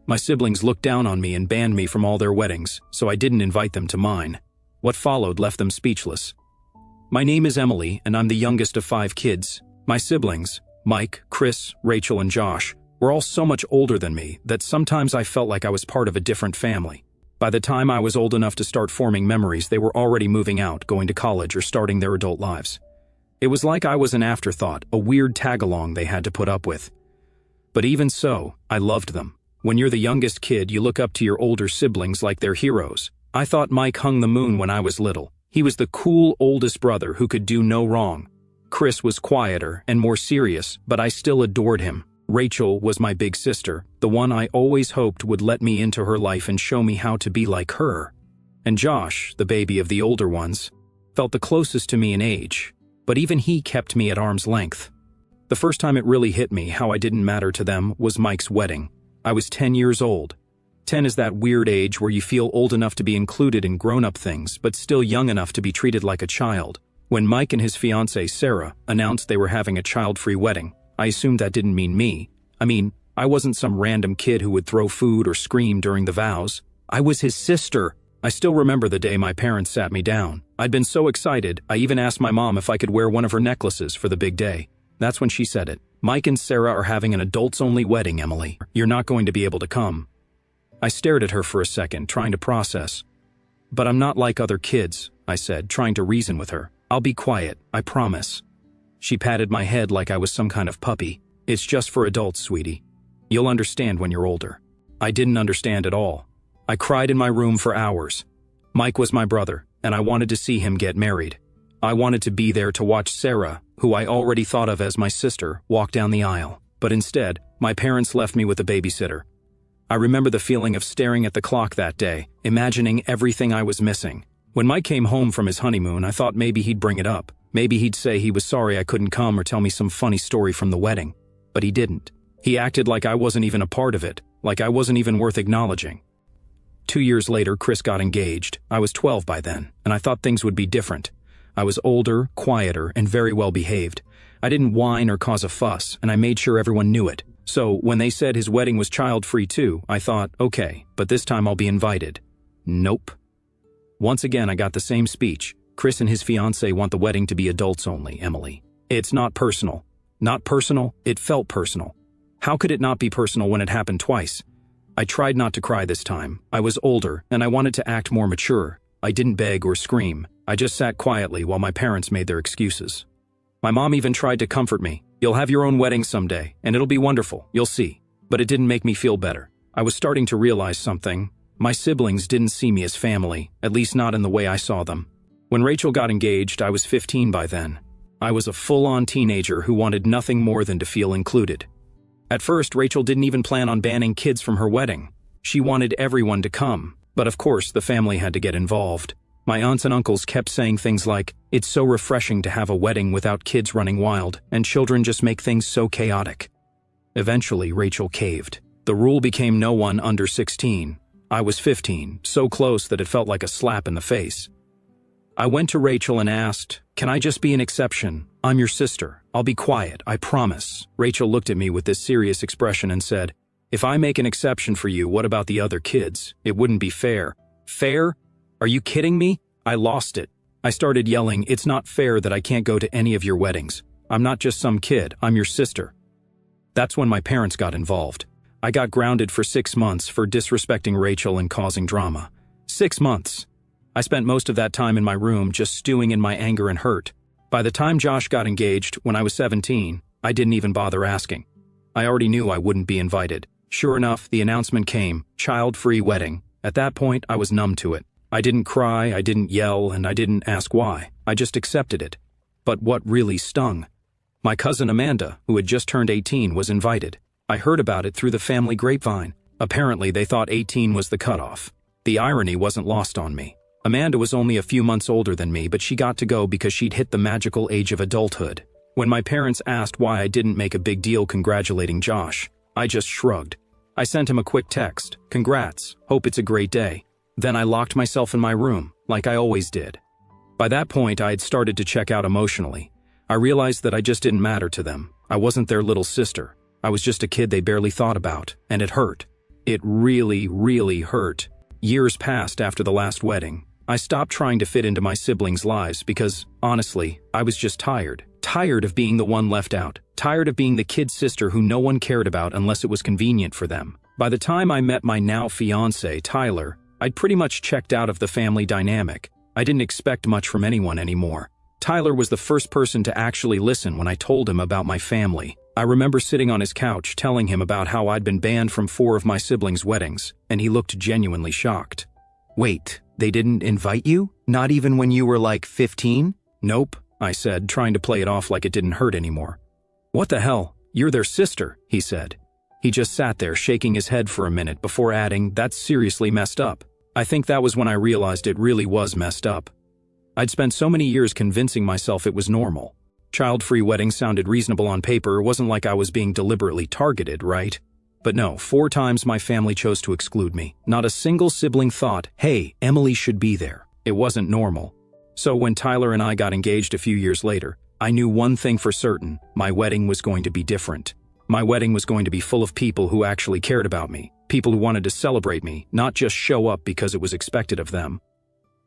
My siblings looked down on me and banned me from all their weddings, so I didn't invite them to mine. What followed left them speechless. My name is Emily, and I'm the youngest of 5 kids. My siblings, Mike, Chris, Rachel, and Josh, were all so much older than me that sometimes I felt like I was part of a different family. By the time I was old enough to start forming memories, they were already moving out, going to college, or starting their adult lives. It was like I was an afterthought, a weird tag-along they had to put up with. But even so, I loved them. When you're the youngest kid, you look up to your older siblings like they're heroes. I thought Mike hung the moon when I was little. He was the cool oldest brother who could do no wrong. Chris was quieter and more serious, but I still adored him. Rachel was my big sister, the one I always hoped would let me into her life and show me how to be like her. And Josh, the baby of the older ones, felt the closest to me in age, but even he kept me at arm's length. The first time it really hit me how I didn't matter to them was Mike's wedding. I was 10 years old. 10 is that weird age where you feel old enough to be included in grown-up things, but still young enough to be treated like a child. When Mike and his fiancée, Sarah, announced they were having a child-free wedding, I assumed that didn't mean me. I wasn't some random kid who would throw food or scream during the vows. I was his sister. I still remember the day my parents sat me down. I'd been so excited, I even asked my mom if I could wear one of her necklaces for the big day. That's when she said it. Mike and Sarah are having an adults-only wedding, Emily. You're not going to be able to come. I stared at her for a second, trying to process. But I'm not like other kids, I said, trying to reason with her. I'll be quiet, I promise. She patted my head like I was some kind of puppy. It's just for adults, sweetie. You'll understand when you're older. I didn't understand at all. I cried in my room for hours. Mike was my brother, and I wanted to see him get married. I wanted to be there to watch Sarah, who I already thought of as my sister, walk down the aisle. But instead, my parents left me with a babysitter. I remember the feeling of staring at the clock that day, imagining everything I was missing. When Mike came home from his honeymoon, I thought maybe he'd bring it up. Maybe he'd say he was sorry I couldn't come or tell me some funny story from the wedding. But he didn't. He acted like I wasn't even a part of it, like I wasn't even worth acknowledging. 2 years later, Chris got engaged. I was 12 by then, and I thought things would be different. I was older, quieter, and very well behaved. I didn't whine or cause a fuss, and I made sure everyone knew it. So when they said his wedding was child-free too, I thought, okay, but this time I'll be invited. Nope. Once again, I got the same speech. Chris and his fiancée want the wedding to be adults only, Emily. It's not personal. Not personal, it felt personal. How could it not be personal when it happened twice? I tried not to cry this time. I was older, and I wanted to act more mature. I didn't beg or scream. I just sat quietly while my parents made their excuses. My mom even tried to comfort me. You'll have your own wedding someday, and it'll be wonderful, you'll see. But it didn't make me feel better. I was starting to realize something. My siblings didn't see me as family, at least not in the way I saw them. When Rachel got engaged, I was 15 by then. I was a full-on teenager who wanted nothing more than to feel included. At first, Rachel didn't even plan on banning kids from her wedding. She wanted everyone to come, but of course the family had to get involved. My aunts and uncles kept saying things like, "It's so refreshing to have a wedding without kids running wild, and children just make things so chaotic." Eventually, Rachel caved. The rule became no one under 16. I was 15, so close that it felt like a slap in the face. I went to Rachel and asked, "Can I just be an exception? I'm your sister. I'll be quiet, I promise." Rachel looked at me with this serious expression and said, "If I make an exception for you, what about the other kids? It wouldn't be fair." Fair? Are you kidding me? I lost it. I started yelling, "It's not fair that I can't go to any of your weddings. I'm not just some kid, I'm your sister." That's when my parents got involved. I got grounded for 6 months for disrespecting Rachel and causing drama. 6 months. I spent most of that time in my room just stewing in my anger and hurt. By the time Josh got engaged, when I was 17, I didn't even bother asking. I already knew I wouldn't be invited. Sure enough, the announcement came, child-free wedding. At that point, I was numb to it. I didn't cry, I didn't yell, and I didn't ask why. I just accepted it. But what really stung? My cousin Amanda, who had just turned 18, was invited. I heard about it through the family grapevine. Apparently, they thought 18 was the cutoff. The irony wasn't lost on me. Amanda was only a few months older than me, but she got to go because she'd hit the magical age of adulthood. When my parents asked why I didn't make a big deal congratulating Josh, I just shrugged. I sent him a quick text, "Congrats, hope it's a great day." Then I locked myself in my room, like I always did. By that point, I had started to check out emotionally. I realized that I just didn't matter to them. I wasn't their little sister. I was just a kid they barely thought about, and it hurt. It really, really hurt. Years passed after the last wedding. I stopped trying to fit into my siblings' lives because, honestly, I was just tired. Tired of being the one left out. Tired of being the kid sister who no one cared about unless it was convenient for them. By the time I met my now fiancé, Tyler, I'd pretty much checked out of the family dynamic. I didn't expect much from anyone anymore. Tyler was the first person to actually listen when I told him about my family. I remember sitting on his couch telling him about how I'd been banned from 4 of my siblings' weddings, and he looked genuinely shocked. "Wait, they didn't invite you? Not even when you were like 15? "Nope," I said, trying to play it off like it didn't hurt anymore. "What the hell? You're their sister," he said. He just sat there shaking his head for a minute before adding, "That's seriously messed up." I think that was when I realized it really was messed up. I'd spent so many years convincing myself it was normal. Child-free weddings sounded reasonable on paper. It wasn't like I was being deliberately targeted, right? But no, 4 times my family chose to exclude me. Not a single sibling thought, "Hey, Emily should be there." It wasn't normal. So when Tyler and I got engaged a few years later, I knew one thing for certain: my wedding was going to be different. My wedding was going to be full of people who actually cared about me, people who wanted to celebrate me, not just show up because it was expected of them.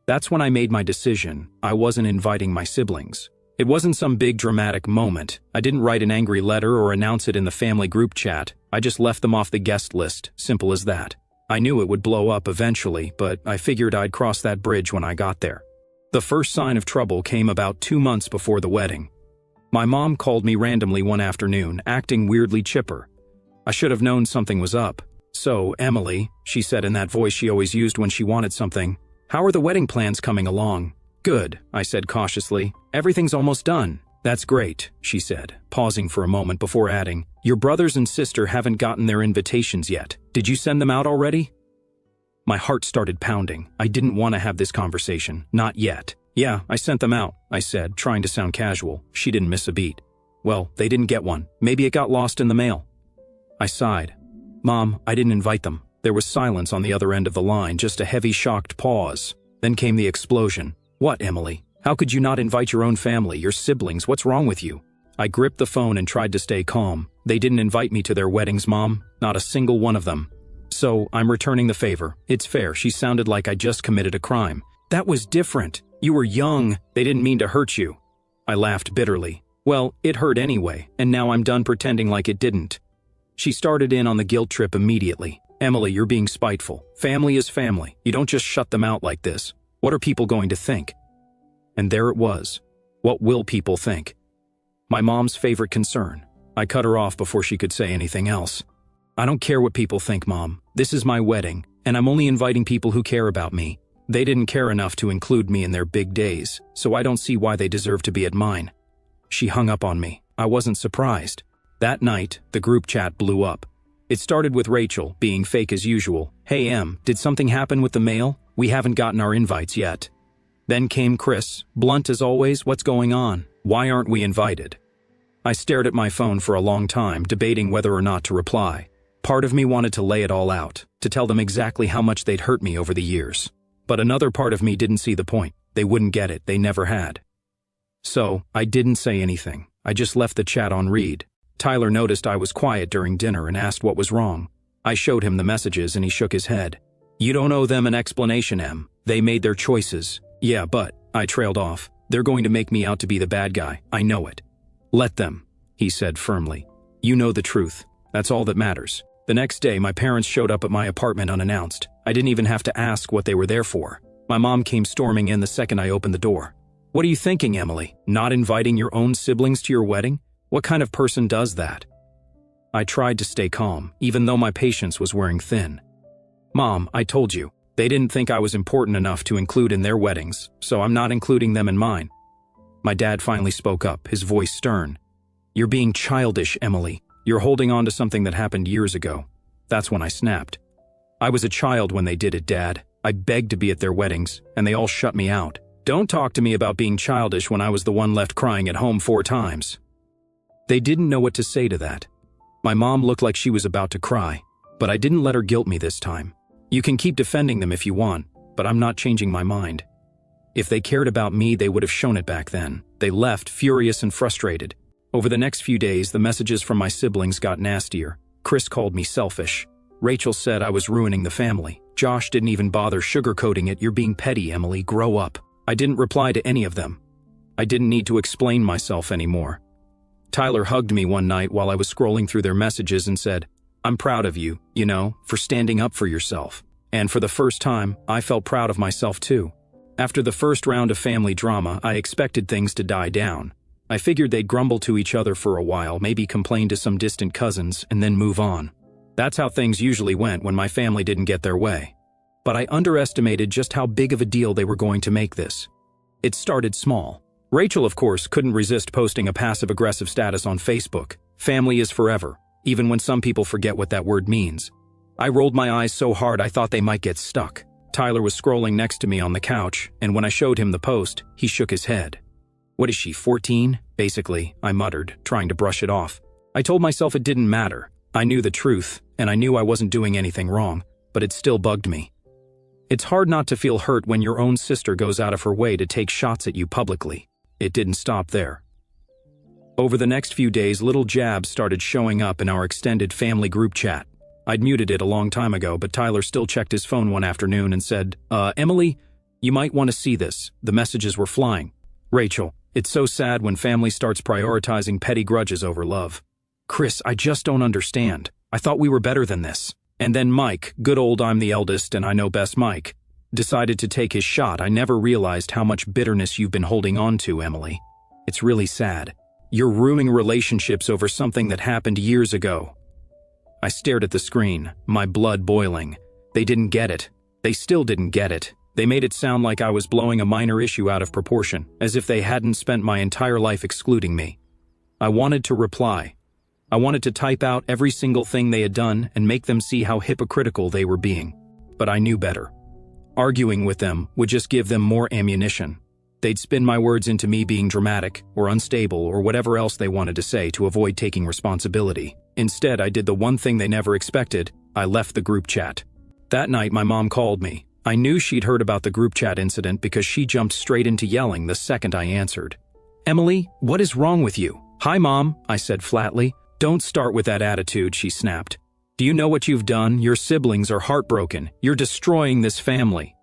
That's when I made my decision. I wasn't inviting my siblings. It wasn't some big dramatic moment. I didn't write an angry letter or announce it in the family group chat. I just left them off the guest list, simple as that. I knew it would blow up eventually, but I figured I'd cross that bridge when I got there. The first sign of trouble came about 2 months before the wedding. My mom called me randomly one afternoon, acting weirdly chipper. I should have known something was up. "So, Emily," she said in that voice she always used when she wanted something, "how are the wedding plans coming along?" "Good," I said cautiously. "Everything's almost done." "That's great," she said, pausing for a moment before adding, "Your brothers and sister haven't gotten their invitations yet. Did you send them out already?" My heart started pounding. I didn't want to have this conversation. Not yet. "Yeah, I sent them out," I said, trying to sound casual. She didn't miss a beat. "Well, they didn't get one. Maybe it got lost in the mail." I sighed. "Mom, I didn't invite them." There was silence on the other end of the line, just a heavy, shocked pause. Then came the explosion. "What, Emily? How could you not invite your own family, your siblings? What's wrong with you?" I gripped the phone and tried to stay calm. "They didn't invite me to their weddings, Mom. Not a single one of them. So, I'm returning the favor. It's fair." She sounded like I just committed a crime. "That was different. You were young. They didn't mean to hurt you." I laughed bitterly. "Well, it hurt anyway, and now I'm done pretending like it didn't." She started in on the guilt trip immediately. "Emily, you're being spiteful. Family is family. You don't just shut them out like this. What are people going to think?" And there it was. What will people think? My mom's favorite concern. I cut her off before she could say anything else. "I don't care what people think, Mom. This is my wedding, and I'm only inviting people who care about me. They didn't care enough to include me in their big days, so I don't see why they deserve to be at mine." She hung up on me. I wasn't surprised. That night, the group chat blew up. It started with Rachel, being fake as usual. "Hey Em, did something happen with the mail? We haven't gotten our invites yet." Then came Chris, blunt as always. "What's going on? Why aren't we invited?" I stared at my phone for a long time, debating whether or not to reply. Part of me wanted to lay it all out, to tell them exactly how much they'd hurt me over the years. But another part of me didn't see the point. They wouldn't get it. They never had. So, I didn't say anything. I just left the chat on read. Tyler noticed I was quiet during dinner and asked what was wrong. I showed him the messages and he shook his head. "You don't owe them an explanation, Em. They made their choices." "Yeah, but," I trailed off, "they're going to make me out to be the bad guy. I know it." "Let them," he said firmly. "You know the truth. That's all that matters." The next day, my parents showed up at my apartment unannounced. I didn't even have to ask what they were there for. My mom came storming in the second I opened the door. "What are you thinking, Emily? Not inviting your own siblings to your wedding? What kind of person does that?" I tried to stay calm, even though my patience was wearing thin. "Mom, I told you. They didn't think I was important enough to include in their weddings, so I'm not including them in mine." My dad finally spoke up, his voice stern. "You're being childish, Emily. You're holding on to something that happened years ago." That's when I snapped. "I was a child when they did it, Dad. I begged to be at their weddings, and they all shut me out. Don't talk to me about being childish when I was the one left crying at home 4 times. They didn't know what to say to that. My mom looked like she was about to cry, but I didn't let her guilt me this time. "You can keep defending them if you want, but I'm not changing my mind. If they cared about me, they would have shown it back then." They left, furious and frustrated. Over the next few days, the messages from my siblings got nastier. Chris called me selfish. Rachel said I was ruining the family. Josh didn't even bother sugarcoating it. You're being petty, Emily. Grow up. I didn't reply to any of them. I didn't need to explain myself anymore. Tyler hugged me one night while I was scrolling through their messages and said, I'm proud of you, for standing up for yourself. And for the first time, I felt proud of myself too. After the first round of family drama, I expected things to die down. I figured they'd grumble to each other for a while, maybe complain to some distant cousins, and then move on. That's how things usually went when my family didn't get their way. But I underestimated just how big of a deal they were going to make this. It started small. Rachel, of course, couldn't resist posting a passive-aggressive status on Facebook. Family is forever, even when some people forget what that word means. I rolled my eyes so hard I thought they might get stuck. Tyler was scrolling next to me on the couch, and when I showed him the post, he shook his head. What is she, 14? Basically, I muttered, trying to brush it off. I told myself it didn't matter. I knew the truth, and I knew I wasn't doing anything wrong, but it still bugged me. It's hard not to feel hurt when your own sister goes out of her way to take shots at you publicly. It didn't stop there. Over the next few days, little jabs started showing up in our extended family group chat. I'd muted it a long time ago, but Tyler still checked his phone one afternoon and said, Emily, you might want to see this. The messages were flying. Rachel, it's so sad when family starts prioritizing petty grudges over love. Chris, I just don't understand. I thought we were better than this. And then Mike, good old I'm the eldest and I know best Mike, decided to take his shot. I never realized how much bitterness you've been holding on to, Emily. It's really sad. You're ruining relationships over something that happened years ago. I stared at the screen, my blood boiling. They didn't get it. They still didn't get it. They made it sound like I was blowing a minor issue out of proportion, as if they hadn't spent my entire life excluding me. I wanted to reply. I wanted to type out every single thing they had done and make them see how hypocritical they were being. But I knew better. Arguing with them would just give them more ammunition. They'd spin my words into me being dramatic or unstable or whatever else they wanted to say to avoid taking responsibility. Instead, I did the one thing they never expected. I left the group chat. That night, my mom called me. I knew she'd heard about the group chat incident because she jumped straight into yelling the second I answered. Emily, what is wrong with you? Hi, Mom, I said flatly. Don't start with that attitude, she snapped. Do you know what you've done? Your siblings are heartbroken. You're destroying this family.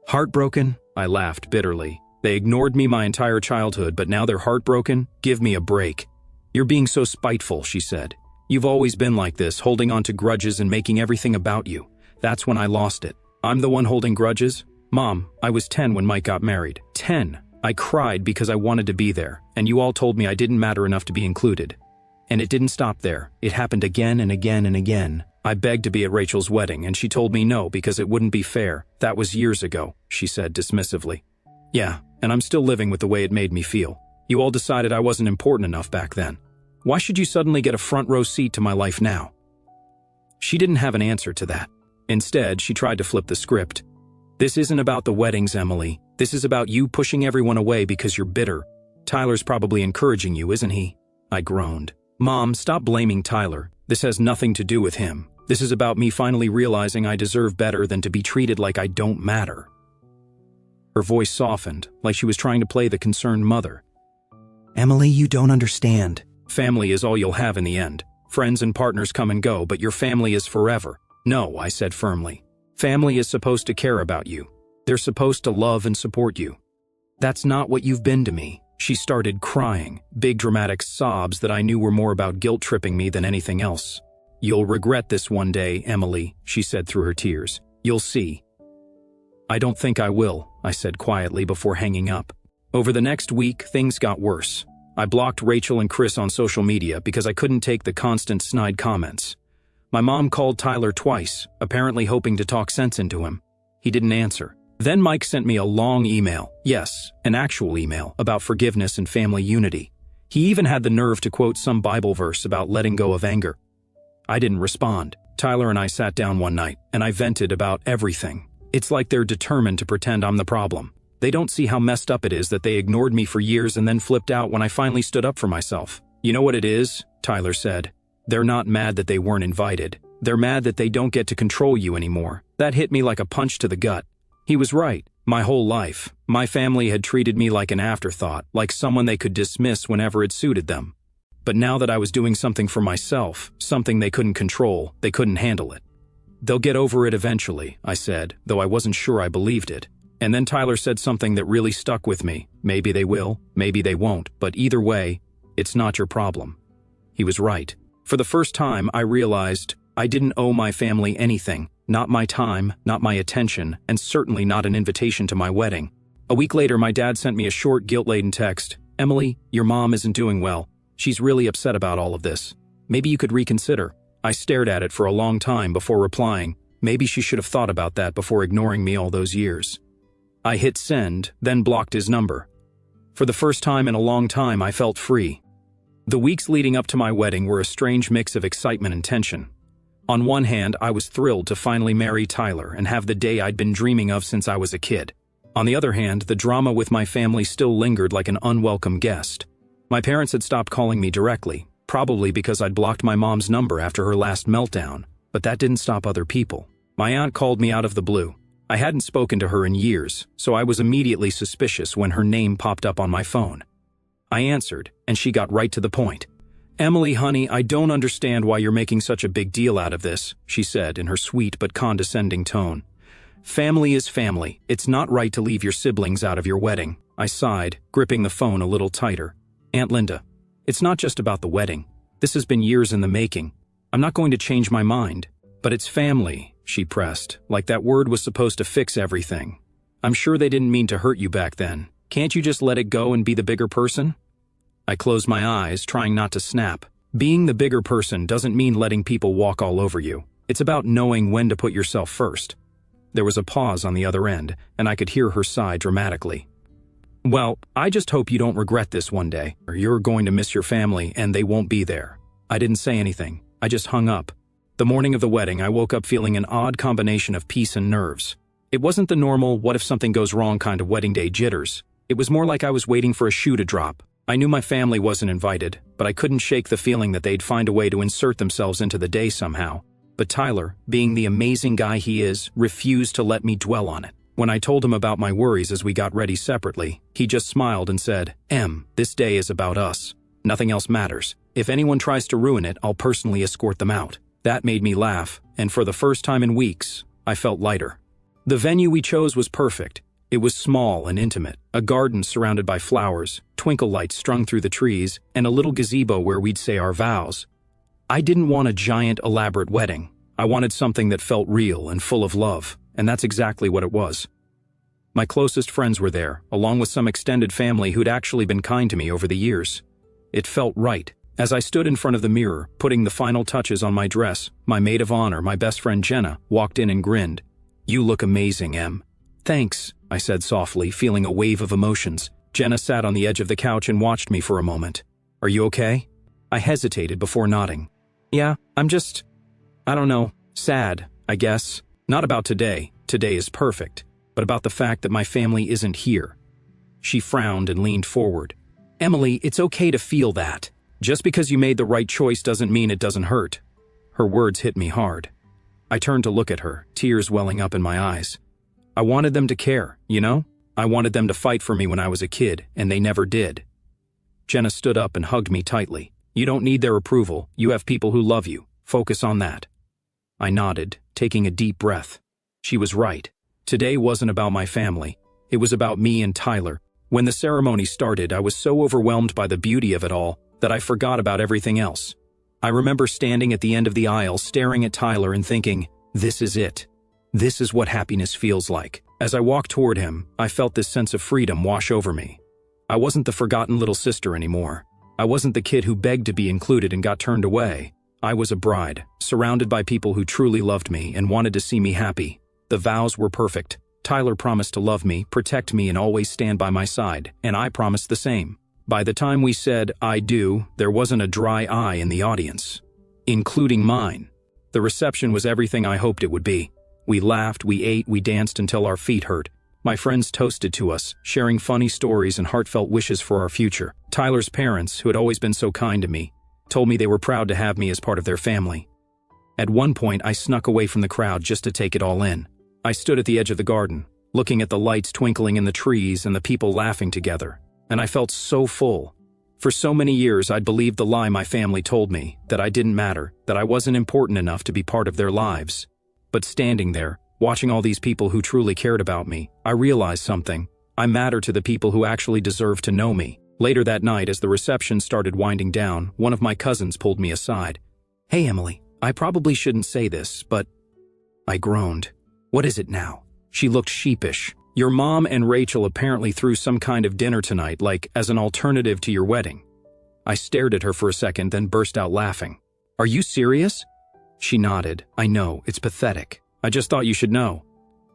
Heartbroken? I laughed bitterly. They ignored me my entire childhood, but now they're heartbroken? Give me a break. You're being so spiteful, she said. You've always been like this, holding on to grudges and making everything about you. That's when I lost it. I'm the one holding grudges? Mom, I was 10 when Mike got married. 10. I cried because I wanted to be there, and you all told me I didn't matter enough to be included. And it didn't stop there. It happened again and again and again. I begged to be at Rachel's wedding, and she told me no because it wouldn't be fair. That was years ago, she said dismissively. Yeah, and I'm still living with the way it made me feel. You all decided I wasn't important enough back then. Why should you suddenly get a front row seat to my life now? She didn't have an answer to that. Instead, she tried to flip the script. This isn't about the weddings, Emily. This is about you pushing everyone away because you're bitter. Tyler's probably encouraging you, isn't he? I groaned. Mom, stop blaming Tyler. This has nothing to do with him. This is about me finally realizing I deserve better than to be treated like I don't matter. Her voice softened, like she was trying to play the concerned mother. Emily, you don't understand. Family is all you'll have in the end. Friends and partners come and go, but your family is forever. No, I said firmly. Family is supposed to care about you. They're supposed to love and support you. That's not what you've been to me. She started crying, big dramatic sobs that I knew were more about guilt-tripping me than anything else. You'll regret this one day, Emily, she said through her tears. You'll see. I don't think I will, I said quietly before hanging up. Over the next week, things got worse. I blocked Rachel and Chris on social media because I couldn't take the constant snide comments. My mom called Tyler twice, apparently hoping to talk sense into him. He didn't answer. Then Mike sent me a long email, yes, an actual email, about forgiveness and family unity. He even had the nerve to quote some Bible verse about letting go of anger. I didn't respond. Tyler and I sat down one night, and I vented about everything. It's like they're determined to pretend I'm the problem. They don't see how messed up it is that they ignored me for years and then flipped out when I finally stood up for myself. You know what it is? Tyler said. They're not mad that they weren't invited. They're mad that they don't get to control you anymore. That hit me like a punch to the gut. He was right. My whole life, my family had treated me like an afterthought, like someone they could dismiss whenever it suited them. But now that I was doing something for myself, something they couldn't control, they couldn't handle it. "They'll get over it eventually," I said, though I wasn't sure I believed it. And then Tyler said something that really stuck with me. "Maybe they will, maybe they won't, but either way, it's not your problem." He was right. For the first time, I realized I didn't owe my family anything. Not my time, not my attention, and certainly not an invitation to my wedding. A week later, my dad sent me a short, guilt-laden text. "Emily, your mom isn't doing well. She's really upset about all of this. Maybe you could reconsider." I stared at it for a long time before replying. Maybe she should have thought about that before ignoring me all those years. I hit send, then blocked his number. For the first time in a long time, I felt free. The weeks leading up to my wedding were a strange mix of excitement and tension. On one hand, I was thrilled to finally marry Tyler and have the day I'd been dreaming of since I was a kid. On the other hand, the drama with my family still lingered like an unwelcome guest. My parents had stopped calling me directly, probably because I'd blocked my mom's number after her last meltdown, but that didn't stop other people. My aunt called me out of the blue. I hadn't spoken to her in years, so I was immediately suspicious when her name popped up on my phone. I answered, and she got right to the point. "Emily, honey, I don't understand why you're making such a big deal out of this," she said in her sweet but condescending tone. "Family is family. It's not right to leave your siblings out of your wedding." I sighed, gripping the phone a little tighter. "Aunt Linda, it's not just about the wedding. This has been years in the making. I'm not going to change my mind. But it's family," she pressed, like that word was supposed to fix everything. "I'm sure they didn't mean to hurt you back then. Can't you just let it go and be the bigger person?" I closed my eyes, trying not to snap. Being the bigger person doesn't mean letting people walk all over you. It's about knowing when to put yourself first. There was a pause on the other end, and I could hear her sigh dramatically. "Well, I just hope you don't regret this one day, or you're going to miss your family and they won't be there." I didn't say anything. I just hung up. The morning of the wedding, I woke up feeling an odd combination of peace and nerves. It wasn't the normal, what if something goes wrong kind of wedding day jitters. It was more like I was waiting for a shoe to drop. I knew my family wasn't invited, but I couldn't shake the feeling that they'd find a way to insert themselves into the day somehow. But Tyler, being the amazing guy he is, refused to let me dwell on it. When I told him about my worries as we got ready separately, he just smiled and said, "Em, this day is about us. Nothing else matters. If anyone tries to ruin it, I'll personally escort them out." That made me laugh, and for the first time in weeks, I felt lighter. The venue we chose was perfect. It was small and intimate, a garden surrounded by flowers, twinkle lights strung through the trees, and a little gazebo where we'd say our vows. I didn't want a giant, elaborate wedding. I wanted something that felt real and full of love, and that's exactly what it was. My closest friends were there, along with some extended family who'd actually been kind to me over the years. It felt right. As I stood in front of the mirror, putting the final touches on my dress, my maid of honor, my best friend Jenna, walked in and grinned. "You look amazing, Em." "Thanks," I said softly, feeling a wave of emotions. Jenna sat on the edge of the couch and watched me for a moment. "Are you okay?" I hesitated before nodding. "Yeah, I'm just, I don't know, sad, I guess. Not about today. Today is perfect. But about the fact that my family isn't here." She frowned and leaned forward. "Emily, it's okay to feel that. Just because you made the right choice doesn't mean it doesn't hurt." Her words hit me hard. I turned to look at her, tears welling up in my eyes. I wanted them to care, you know? I wanted them to fight for me when I was a kid, and they never did. Jenna stood up and hugged me tightly. "You don't need their approval. You have people who love you. Focus on that." I nodded, taking a deep breath. She was right. Today wasn't about my family. It was about me and Tyler. When the ceremony started, I was so overwhelmed by the beauty of it all that I forgot about everything else. I remember standing at the end of the aisle, staring at Tyler and thinking, this is it. This is what happiness feels like. As I walked toward him, I felt this sense of freedom wash over me. I wasn't the forgotten little sister anymore. I wasn't the kid who begged to be included and got turned away. I was a bride, surrounded by people who truly loved me and wanted to see me happy. The vows were perfect. Tyler promised to love me, protect me, and always stand by my side, and I promised the same. By the time we said, "I do," there wasn't a dry eye in the audience, including mine. The reception was everything I hoped it would be. We laughed, we ate, we danced until our feet hurt. My friends toasted to us, sharing funny stories and heartfelt wishes for our future. Tyler's parents, who had always been so kind to me, told me they were proud to have me as part of their family. At one point, I snuck away from the crowd just to take it all in. I stood at the edge of the garden, looking at the lights twinkling in the trees and the people laughing together, and I felt so full. For so many years, I'd believed the lie my family told me, that I didn't matter, that I wasn't important enough to be part of their lives. But standing there, watching all these people who truly cared about me, I realized something. I matter to the people who actually deserve to know me. Later that night, as the reception started winding down, one of my cousins pulled me aside. "Hey, Emily, I probably shouldn't say this, but..." I groaned. "What is it now?" She looked sheepish. "Your mom and Rachel apparently threw some kind of dinner tonight, like as an alternative to your wedding." I stared at her for a second, then burst out laughing. "Are you serious?" She nodded. "I know, it's pathetic. I just thought you should know."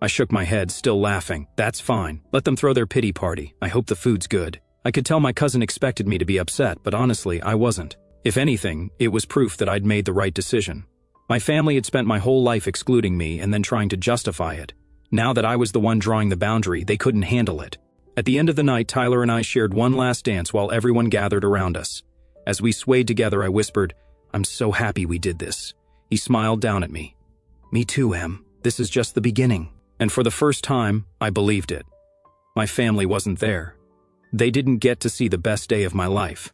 I shook my head, still laughing. "That's fine. Let them throw their pity party. I hope the food's good." I could tell my cousin expected me to be upset, but honestly, I wasn't. If anything, it was proof that I'd made the right decision. My family had spent my whole life excluding me and then trying to justify it. Now that I was the one drawing the boundary, they couldn't handle it. At the end of the night, Tyler and I shared one last dance while everyone gathered around us. As we swayed together, I whispered, "I'm so happy we did this." He smiled down at me. "Me too, Em. This is just the beginning." And for the first time, I believed it. My family wasn't there. They didn't get to see the best day of my life.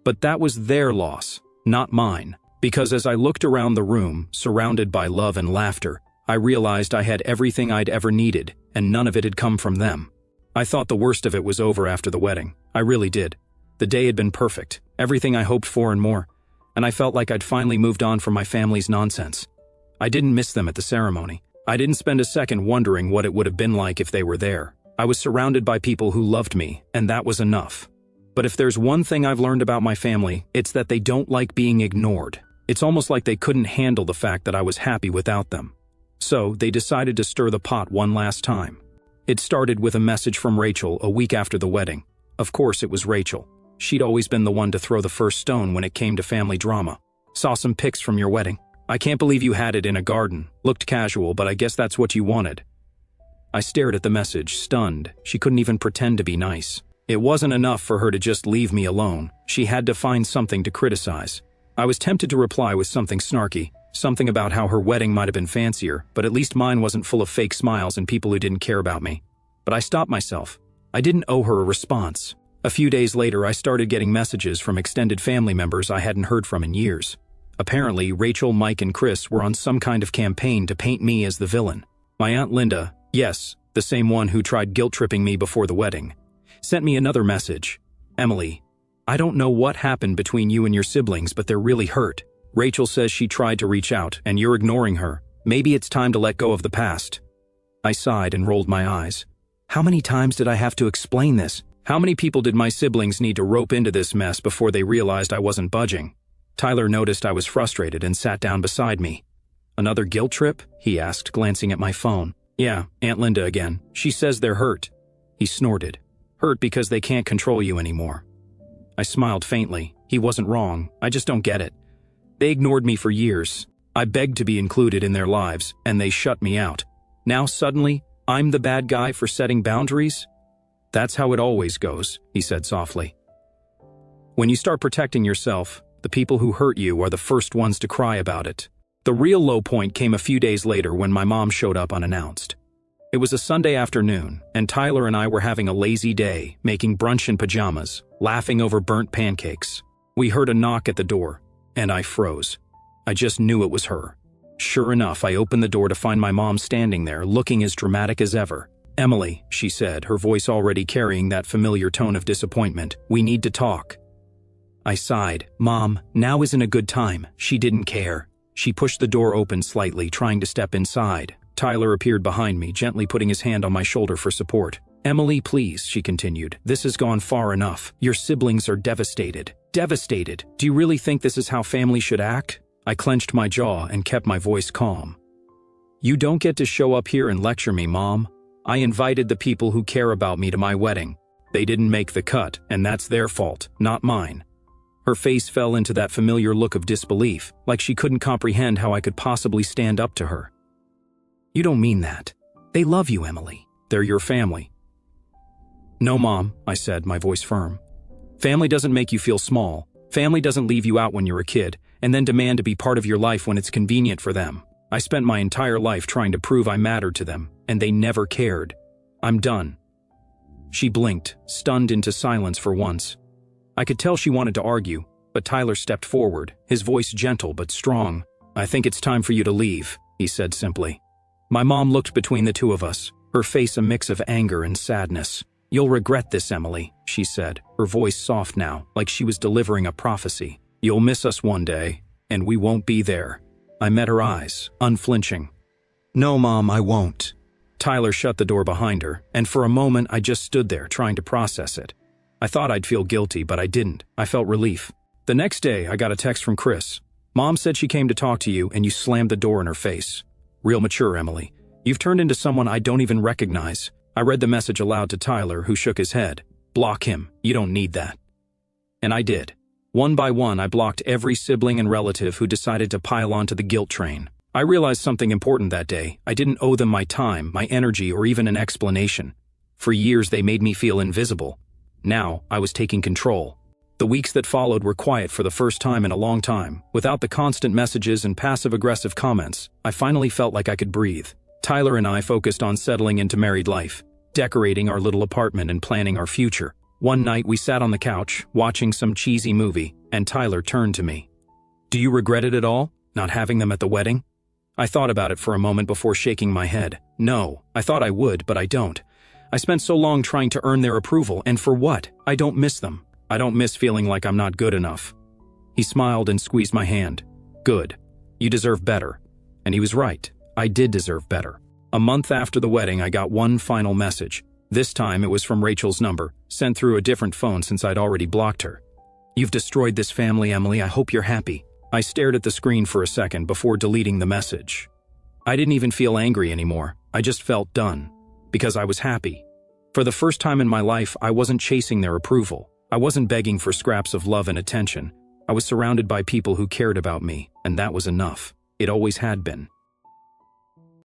But that was their loss, not mine. Because as I looked around the room, surrounded by love and laughter, I realized I had everything I'd ever needed, and none of it had come from them. I thought the worst of it was over after the wedding. I really did. The day had been perfect, everything I hoped for and more, and I felt like I'd finally moved on from my family's nonsense. I didn't miss them at the ceremony. I didn't spend a second wondering what it would have been like if they were there. I was surrounded by people who loved me, and that was enough. But if there's one thing I've learned about my family, it's that they don't like being ignored. It's almost like they couldn't handle the fact that I was happy without them. So, they decided to stir the pot one last time. It started with a message from Rachel a week after the wedding. Of course it was Rachel. She'd always been the one to throw the first stone when it came to family drama. "Saw some pics from your wedding. I can't believe you had it in a garden. Looked casual, but I guess that's what you wanted." I stared at the message, stunned. She couldn't even pretend to be nice. It wasn't enough for her to just leave me alone. She had to find something to criticize. I was tempted to reply with something snarky, something about how her wedding might have been fancier, but at least mine wasn't full of fake smiles and people who didn't care about me. But I stopped myself. I didn't owe her a response. A few days later, I started getting messages from extended family members I hadn't heard from in years. Apparently, Rachel, Mike, and Chris were on some kind of campaign to paint me as the villain. My Aunt Linda, yes, the same one who tried guilt-tripping me before the wedding, sent me another message. "Emily, I don't know what happened between you and your siblings, but they're really hurt. Rachel says she tried to reach out, and you're ignoring her. Maybe it's time to let go of the past." I sighed and rolled my eyes. How many times did I have to explain this? How many people did my siblings need to rope into this mess before they realized I wasn't budging? Tyler noticed I was frustrated and sat down beside me. "Another guilt trip?" he asked, glancing at my phone. "Yeah, Aunt Linda again. She says they're hurt." He snorted. "Hurt because they can't control you anymore." I smiled faintly. He wasn't wrong. I just don't get it. They ignored me for years. I begged to be included in their lives, and they shut me out. Now suddenly, I'm the bad guy for setting boundaries? "That's how it always goes," he said softly. "When you start protecting yourself, the people who hurt you are the first ones to cry about it." The real low point came a few days later when my mom showed up unannounced. It was a Sunday afternoon, and Tyler and I were having a lazy day, making brunch in pajamas, laughing over burnt pancakes. We heard a knock at the door, and I froze. I just knew it was her. Sure enough, I opened the door to find my mom standing there, looking as dramatic as ever. "Emily," she said, her voice already carrying that familiar tone of disappointment, "we need to talk." I sighed. "Mom, now isn't a good time." She didn't care. She pushed the door open slightly, trying to step inside. Tyler appeared behind me, gently putting his hand on my shoulder for support. "Emily, please," she continued. "This has gone far enough. Your siblings are devastated." "Devastated? Do you really think this is how family should act?" I clenched my jaw and kept my voice calm. "You don't get to show up here and lecture me, Mom. I invited the people who care about me to my wedding. They didn't make the cut, and that's their fault, not mine." Her face fell into that familiar look of disbelief, like she couldn't comprehend how I could possibly stand up to her. "You don't mean that. They love you, Emily. They're your family." "No, Mom," I said, my voice firm. "Family doesn't make you feel small. Family doesn't leave you out when you're a kid, and then demand to be part of your life when it's convenient for them. I spent my entire life trying to prove I mattered to them, and they never cared. I'm done." She blinked, stunned into silence for once. I could tell she wanted to argue, but Tyler stepped forward, his voice gentle but strong. "I think it's time for you to leave." he said simply. My mom looked between the two of us, her face a mix of anger and sadness. You'll regret this, Emily, she said, her voice soft now, like she was delivering a prophecy. You'll miss us one day, and we won't be there. I met her eyes, unflinching. No, Mom, I won't. Tyler shut the door behind her, and for a moment I just stood there trying to process it. I thought I'd feel guilty, but I didn't. I felt relief. The next day, I got a text from Chris. Mom said she came to talk to you and you slammed the door in her face. Real mature, Emily. You've turned into someone I don't even recognize. I read the message aloud to Tyler, who shook his head. Block him. You don't need that. And I did. One by one, I blocked every sibling and relative who decided to pile onto the guilt train. I realized something important that day. I didn't owe them my time, my energy, or even an explanation. For years, they made me feel invisible. Now, I was taking control. The weeks that followed were quiet for the first time in a long time. Without the constant messages and passive-aggressive comments, I finally felt like I could breathe. Tyler and I focused on settling into married life, decorating our little apartment and planning our future. One night, we sat on the couch, watching some cheesy movie, and Tyler turned to me. Do you regret it at all, not having them at the wedding? I thought about it for a moment before shaking my head. No, I thought I would, but I don't. I spent so long trying to earn their approval, and for what? I don't miss them. I don't miss feeling like I'm not good enough. He smiled and squeezed my hand. Good. You deserve better. And he was right. I did deserve better. A month after the wedding, I got one final message. This time, it was from Rachel's number, sent through a different phone since I'd already blocked her. You've destroyed this family, Emily. I hope you're happy. I stared at the screen for a second before deleting the message. I didn't even feel angry anymore. I just felt done. Because I was happy. For the first time in my life, I wasn't chasing their approval. I wasn't begging for scraps of love and attention. I was surrounded by people who cared about me, and that was enough. It always had been.